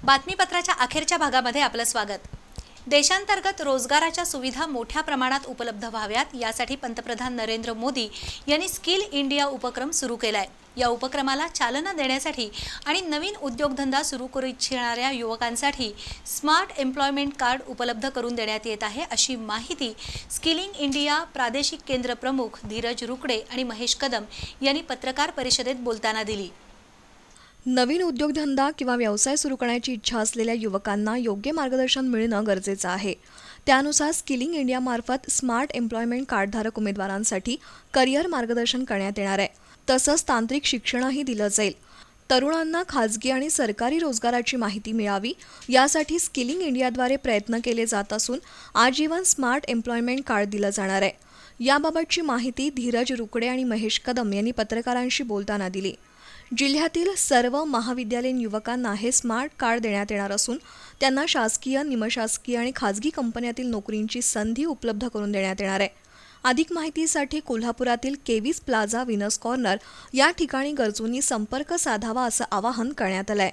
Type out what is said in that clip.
बातमीपत्राच्या अखेरच्या भागामध्ये आपलं स्वागत। देशांतर्गत रोजगाराच्या सुविधा मोठ्या प्रमाणात उपलब्ध व्हाव्यात यासाठी पंतप्रधान नरेंद्र मोदी यांनी स्किल इंडिया उपक्रम सुरू केलाय। या उपक्रमाला चालना देण्यासाठी आणि नवीन उद्योगधंदा सुरू करू इच्छिणाऱ्या युवकांसाठी स्मार्ट एम्प्लॉयमेंट कार्ड उपलब्ध करून देण्यात येत आहे, अशी माहिती स्किलिंग इंडिया प्रादेशिक केंद्र प्रमुख धीरज रुकडे आणि महेश कदम यांनी पत्रकार परिषदेत बोलताना दिली। नवीन उद्योगधंदा किंवा व्यवसाय सुरू करण्याची इच्छा असलेल्या युवकांना योग्य मार्गदर्शन मिळणं गरजेचं आहे। त्यानुसार स्किलिंग इंडियामार्फत स्मार्ट एम्प्लॉयमेंट कार्डधारक उमेदवारांसाठी करिअर मार्गदर्शन करण्यात येणार आहे। तसंच तांत्रिक शिक्षणही दिलं जाईल। तरुणांना खाजगी आणि सरकारी रोजगाराची माहिती मिळावी यासाठी स्किलिंग इंडियाद्वारे प्रयत्न केले जात असून आजीवन स्मार्ट एम्प्लॉयमेंट कार्ड दिलं जाणार आहे। याबाबतची माहिती धीरज रुकडे आणि महेश कदम यांनी पत्रकारांशी बोलताना दिली। जिल्ह्यातील सर्व महाविद्यालयीन युवकांना हे स्मार्ट कार्ड देण्यात येणार असून त्यांना शासकीय, निमशासकीय आणि खाजगी कंपन्यातील नोकरींची संधी उपलब्ध करून देण्यात येणार आहे। अधिक माहितीसाठी कोल्हापुरातील केव्हीज प्लाझा विनस कॉर्नर या ठिकाणी गरजूंनी संपर्क साधावा असं आवाहन करण्यात आलंय।